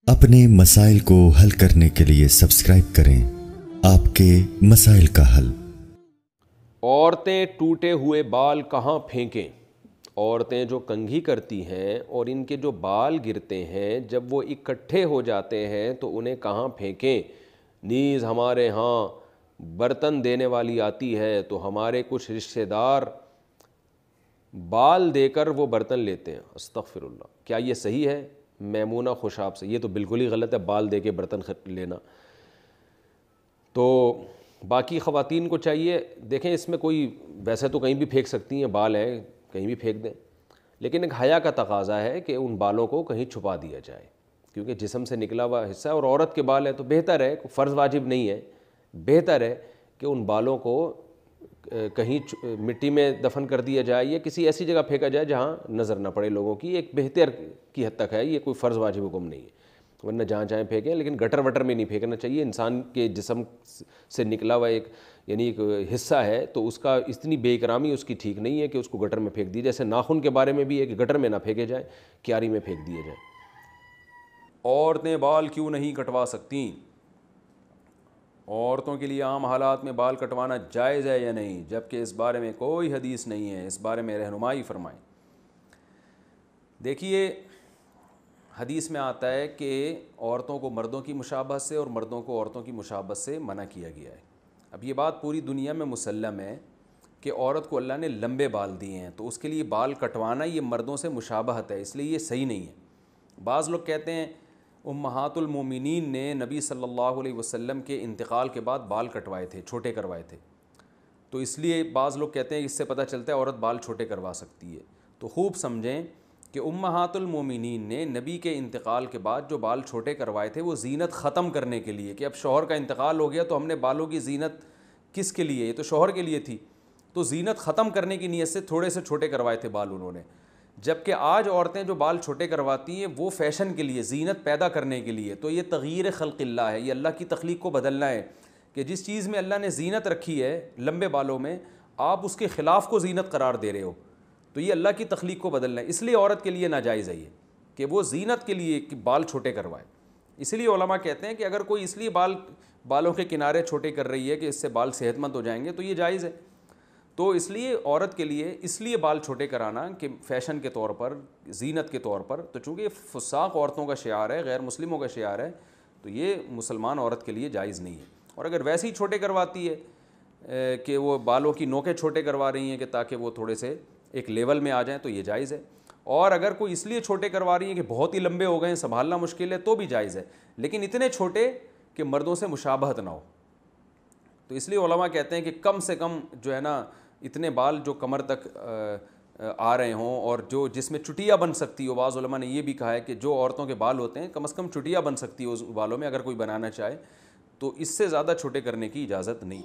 अपने मसाइल को हल करने के लिए सब्सक्राइब करें आपके मसाइल का हल। औरतें टूटे हुए बाल कहाँ फेंकें? औरतें जो कंघी करती हैं और इनके जो बाल गिरते हैं, जब वो इकट्ठे हो जाते हैं तो उन्हें कहाँ फेंकें? नीज़ हमारे यहाँ बर्तन देने वाली आती है तो हमारे कुछ रिश्तेदार बाल देकर वो बर्तन लेते हैं। अस्तगफिरुल्लाह, क्या ये सही है? मैमूना खुशाब से ये तो बिल्कुल ही गलत है, बाल दे के बर्तन लेना। तो बाकी ख़वातीन को चाहिए, देखें इसमें कोई वैसे तो कहीं भी फेंक सकती हैं, बाल हैं कहीं भी फेंक दें, लेकिन एक हया का तकाज़ा है कि उन बालों को कहीं छुपा दिया जाए, क्योंकि जिस्म से निकला हुआ हिस्सा है और औरत के बाल है तो बेहतर है, फ़र्ज़ वाजिब नहीं है, बेहतर है कि उन बालों को कहीं मिट्टी में दफन कर दिया जाए या किसी ऐसी जगह फेंका जाए जहाँ नज़र ना पड़े लोगों की। एक बेहतर की हद तक है, ये कोई फ़र्ज़ वाजिब हुक्म नहीं है, वरना जहाँ चाहें फेंकें, लेकिन गटर वटर में नहीं फेंकना चाहिए। इंसान के जिस्म से निकला हुआ एक यानी एक हिस्सा है तो उसका इतनी बेइकरामी उसकी ठीक नहीं है कि उसको गटर में फेंक दी। जैसे नाखून के बारे में भी एक गटर में ना फेंके जाए, क्यारी में फेंक दिए जाए। औरतें बाल क्यों नहीं कटवा सकती? औरतों के लिए आम हालात में बाल कटवाना जायज़ है या नहीं, जबकि इस बारे में कोई हदीस नहीं है। इस बारे में रहनुमाई फरमाएं। देखिए, हदीस में आता है कि औरतों को मर्दों की मुशाबहत से और मर्दों को औरतों की मुशाबहत से मना किया गया है। अब ये बात पूरी दुनिया में मुसल्लम है कि औरत को अल्लाह ने लंबे बाल दिए हैं, तो उसके लिए बाल कटवाना ये मर्दों से मुशाबहत है, इसलिए ये सही नहीं है। बाज़ लोग कहते हैं उम्महातुल मोमिनीन ने नबी सल्लल्लाहु अलैहि वसल्लम के इंतकाल के बाद बाल कटवाए थे, छोटे करवाए थे, तो इसलिए बाज़ लोग कहते हैं इससे पता चलता है औरत बाल छोटे करवा सकती है। तो खूब समझें कि उम्महातुल मोमिनीन ने नबी के इंतकाल के बाद जो बाल छोटे करवाए थे वो ज़ीनत ख़त्म करने के लिए, कि अब शौहर का इंतकाल हो गया तो हमने बालों की ज़ीनत किसके लिए, ये तो शौहर के लिए थी, तो ज़ीनत ख़त्म करने की नीयत से थोड़े से छोटे करवाए थे बाल उन्होंने। जबकि आज औरतें जो बाल छोटे करवाती हैं वो फ़ैशन के लिए, ज़ीनत पैदा करने के लिए। तो ये तग़यीर ख़ल्क़िल्लाह है, ये अल्लाह की तख्लीक़ को बदलना है कि जिस चीज़ में अल्लाह ने ज़ीनत रखी है लंबे बालों में, आप उसके ख़िलाफ़ को ज़ीनत करार दे रहे हो, तो ये अल्लाह की तख्लीक़ को बदलना है। इसलिए औरत के लिए नाजायज़ है ये कि वो ज़ीनत के लिए कि बाल छोटे करवाए। इसलिए उलमा कहते हैं कि अगर कोई इसलिए बालों के किनारे छोटे कर रही है कि इससे बाल सेहतमंद हो जाएंगे तो ये जायज़ है। तो इसलिए औरत के लिए इसलिए बाल छोटे कराना कि फ़ैशन के तौर पर, ज़ीनत के तौर पर, तो चूँकि फुसाक औरतों का शियार है, गैर मुस्लिमों का शियार है, तो ये मुसलमान औरत के लिए जायज़ नहीं है। और अगर वैसे ही छोटे करवाती है कि वो बालों की नोकें छोटे करवा रही हैं कि ताकि वो थोड़े से एक लेवल में आ जाएं, तो ये जायज़ है। और अगर कोई इसलिए छोटे करवा रही हैं कि बहुत ही लंबे हो गए हैं, संभालना मुश्किल है, तो भी जायज़ है, लेकिन इतने छोटे कि मर्दों से मुशाबहत ना हो। तो इसलिए उलमा कहते हैं कि कम से कम जो है ना, इतने बाल जो कमर तक आ रहे हों और जो जिसमें चुटिया बन सकती हो। बाज़ उलमा ने ये भी कहा है कि जो औरतों के बाल होते हैं कम से कम चुटिया बन सकती हो उस बालों में, अगर कोई बनाना चाहे, तो इससे ज़्यादा छोटे करने की इजाज़त नहीं।